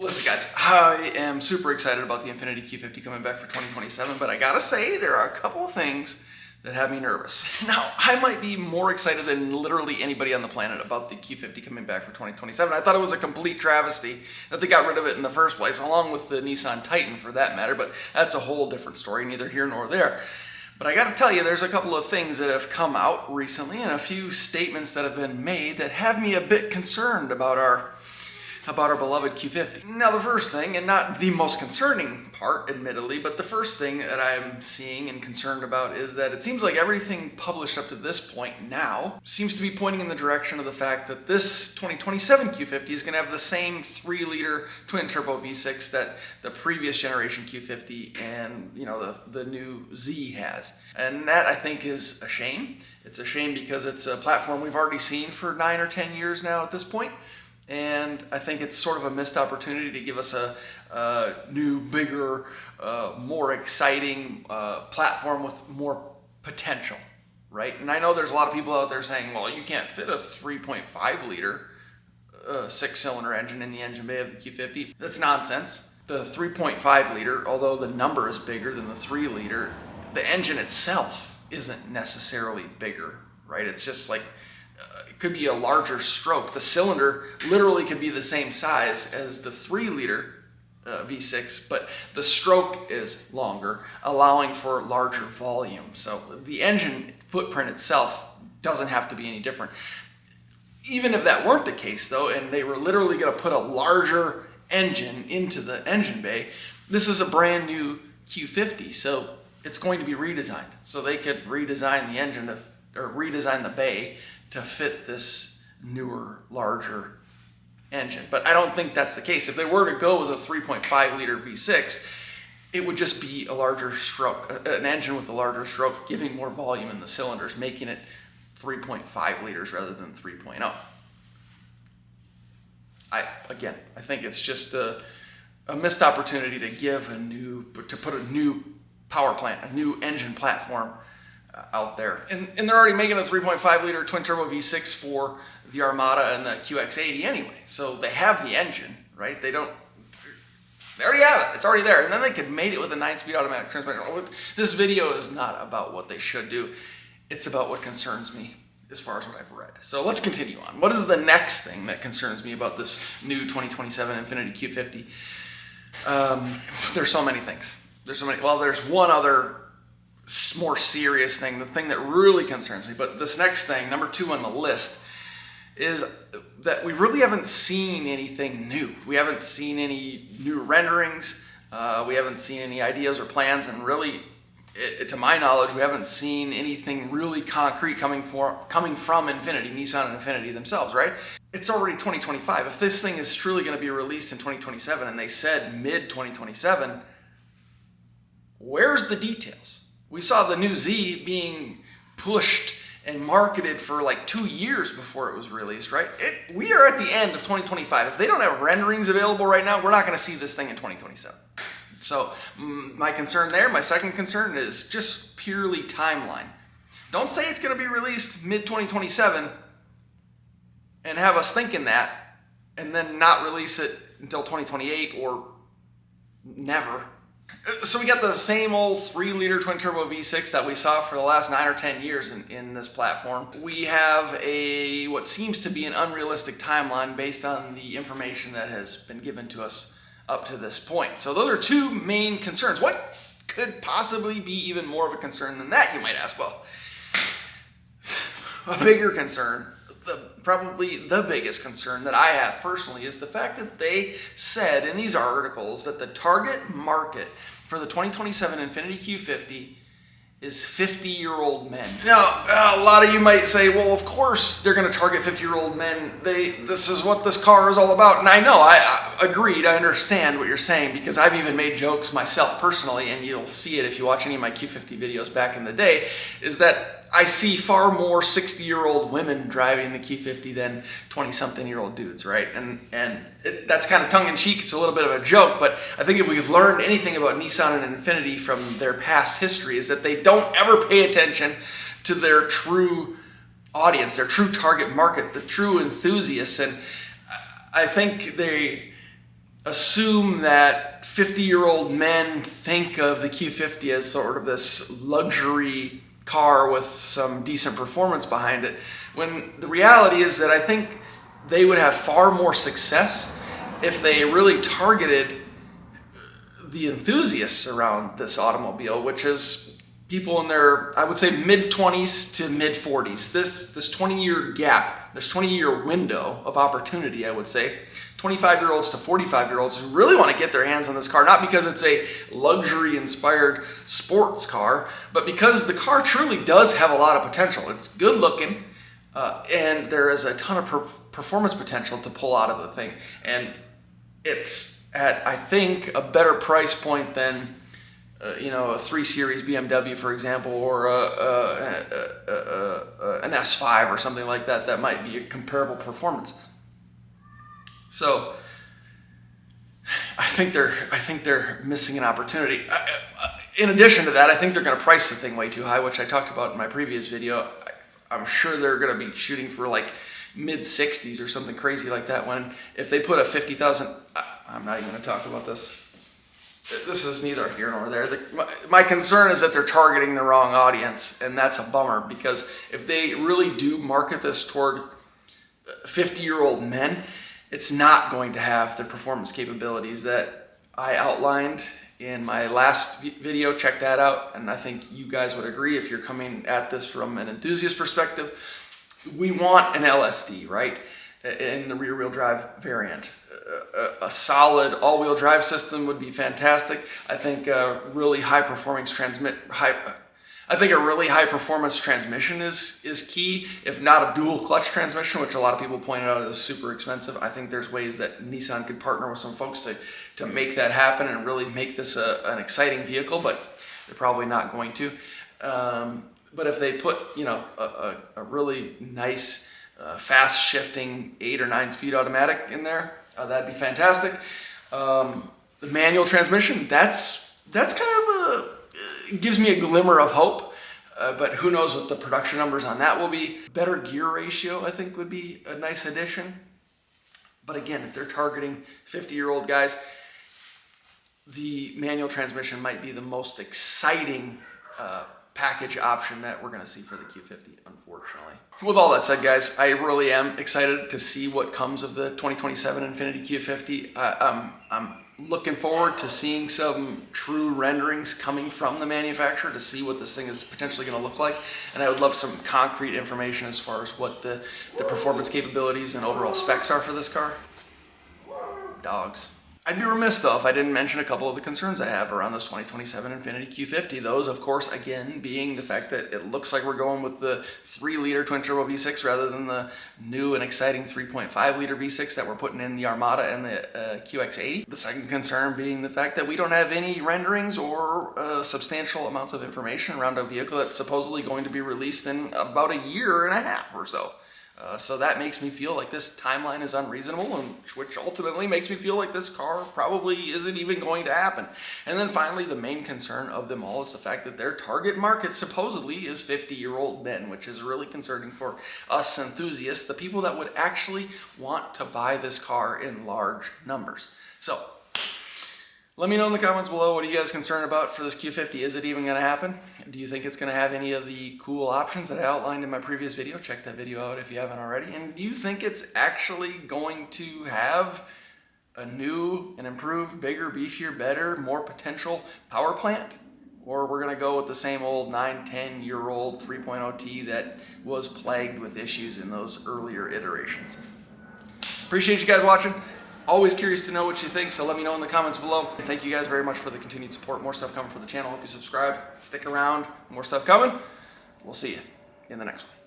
Listen guys, I am super excited about the Infiniti Q50 coming back for 2027, but I gotta say there are a couple of things that have me nervous. Now, I might be more excited than literally anybody on the planet about the Q50 coming back for 2027. I thought it was a complete travesty that they got rid of it in the first place, along with the Nissan Titan for that matter, but that's a whole different story, neither here nor there. But I gotta tell you, there's a couple of things that have come out recently and a few statements that have been made that have me a bit concerned about our beloved Q50. Now the first thing, and not the most concerning part admittedly, but the first thing that I'm seeing and concerned about is that it seems like everything published up to this point now seems to be pointing in the direction of the fact that this 2027 Q50 is going to have the same 3-liter twin-turbo V6 that the previous generation Q50 and the new Z has. And that I think is a shame. It's a shame because it's a platform we've already seen for 9 or 10 years now at this point. And I think it's sort of a missed opportunity to give us a new, bigger, more exciting platform with more potential, right? And I know there's a lot of people out there saying, well, you can't fit a 3.5-liter 6-cylinder engine in the engine bay of the Q50. That's nonsense. The 3.5-liter, although the number is bigger than the 3-liter, the engine itself isn't necessarily bigger, right? It's just like it could be a larger stroke. The cylinder literally could be the same size as the 3-liter V6, but the stroke is longer, allowing for larger volume. So the engine footprint itself doesn't have to be any different. Even if that weren't the case though, and they were literally going to put a larger engine into the engine bay, this is a brand new Q50, so it's going to be redesigned. So they could redesign the engine or redesign the bay to fit this newer, larger engine. But I don't think that's the case. If they were to go with a 3.5-liter V6, it would just be a larger stroke, an engine with a larger stroke, giving more volume in the cylinders, making it 3.5 liters rather than 3.0. I think it's just a missed opportunity to put a new power plant, a new engine platform out there. And they're already making a 3.5-liter twin-turbo V6 for the Armada and the QX80 anyway. So they have the engine, right? They already have it. It's already there. And then they could mate it with a 9-speed automatic transmission. This video is not about what they should do. It's about what concerns me as far as what I've read. So let's continue on. What is the next thing that concerns me about this new 2027 Infiniti Q50? There's so many things. Well, there's one other more serious thing, the thing that really concerns me. But this next thing, number 2 on the list, is that we really haven't seen anything new. We haven't seen any new renderings. We haven't seen any ideas or plans, and really, to my knowledge, we haven't seen anything really concrete coming from Infiniti, Nissan and Infiniti themselves, right? It's already 2025. If this thing is truly going to be released in 2027, and they said mid-2027, where's the details? We saw the new Z being pushed and marketed for like 2 years before it was released, right? We are at the end of 2025. If they don't have renderings available right now, we're not going to see this thing in 2027. So my second concern is just purely timeline. Don't say it's going to be released mid-2027 and have us thinking that and then not release it until 2028 or never. So we got the same old 3-liter twin-turbo V6 that we saw for the last 9 or 10 years in this platform. We have what seems to be an unrealistic timeline based on the information that has been given to us up to this point. So those are 2 main concerns. What could possibly be even more of a concern than that, you might ask? Well, a bigger concern, probably the biggest concern that I have personally, is the fact that they said in these articles that the target market for the 2027 Infiniti Q50 is 50-year-old men. Now, a lot of you might say, well, of course they're going to target 50-year-old men. This is what this car is all about. And I know, I agreed, I understand what you're saying, because I've even made jokes myself personally, and you'll see it if you watch any of my Q50 videos back in the day, is that I see far more 60-year-old women driving the Q50 than 20-something-year-old dudes, right? And that's kind of tongue-in-cheek. It's a little bit of a joke, but I think if we've learned anything about Nissan and Infiniti from their past history is that they don't ever pay attention to their true audience, their true target market, the true enthusiasts. And I think assume that 50-year-old men think of the Q50 as sort of this luxury car with some decent performance behind it, when the reality is that I think they would have far more success if they really targeted the enthusiasts around this automobile, which is people in their, I would say, mid-20s to mid-40s. This 20-year gap, this 20-year window of opportunity, I would say, 25-year-olds to 45-year-olds who really want to get their hands on this car, not because it's a luxury-inspired sports car, but because the car truly does have a lot of potential. It's good looking, and there is a ton of performance potential to pull out of the thing. And it's at, I think, a better price point than a 3 Series BMW, for example, or an S5 or something like that. That might be a comparable performance. So I think they're missing an opportunity. In addition to that, I think they're going to price the thing way too high, which I talked about in my previous video. I'm sure they're going to be shooting for like mid-60s or something crazy like that. When if they put a 50,000, I'm not even going to talk about this. This is neither here nor there. My concern is that they're targeting the wrong audience, and that's a bummer, because if they really do market this toward 50-year-old men, it's not going to have the performance capabilities that I outlined in my last video. Check that out, and I think you guys would agree if you're coming at this from an enthusiast perspective. We want an LSD, right, in the rear-wheel drive variant. A solid all-wheel drive system would be fantastic. I think a really high-performance transmission is key. If not a dual clutch transmission, which a lot of people pointed out is super expensive, I think there's ways that Nissan could partner with some folks to make that happen and really make this an exciting vehicle, but they're probably not going to. But if they put a really nice fast shifting 8 or 9 speed automatic in there, that'd be fantastic. The manual transmission, that's kind of it gives me a glimmer of hope, but who knows what the production numbers on that will be. Better gear ratio, I think, would be a nice addition. But again, if they're targeting 50-year-old guys, the manual transmission might be the most exciting package option that we're going to see for the Q50, unfortunately. With all that said, guys, I really am excited to see what comes of the 2027 Infiniti Q50. I'm looking forward to seeing some true renderings coming from the manufacturer to see what this thing is potentially going to look like. And I would love some concrete information as far as what the performance capabilities and overall specs are for this car. Dogs. I'd be remiss, though, if I didn't mention a couple of the concerns I have around this 2027 Infiniti Q50. Those, of course, again, being the fact that it looks like we're going with the 3-liter twin-turbo V6 rather than the new and exciting 3.5-liter V6 that we're putting in the Armada and the QX80. The second concern being the fact that we don't have any renderings or substantial amounts of information around a vehicle that's supposedly going to be released in about a year and a half or so. So that makes me feel like this timeline is unreasonable, and which ultimately makes me feel like this car probably isn't even going to happen. And then finally, the main concern of them all is the fact that their target market supposedly is 50-year-old men, which is really concerning for us enthusiasts, the people that would actually want to buy this car in large numbers. So let me know in the comments below, what are you guys concerned about for this Q50? Is it even going to happen? Do you think it's going to have any of the cool options that I outlined in my previous video? Check that video out if you haven't already. And do you think it's actually going to have a new and improved, bigger, beefier, better, more potential power plant? Or we're going to go with the same old 9-10-year-old 3.0T that was plagued with issues in those earlier iterations? Appreciate you guys watching. Always curious to know what you think, so let me know in the comments below. And thank you guys very much for the continued support. More stuff coming for the channel. Hope you subscribe. Stick around. More stuff coming. We'll see you in the next one.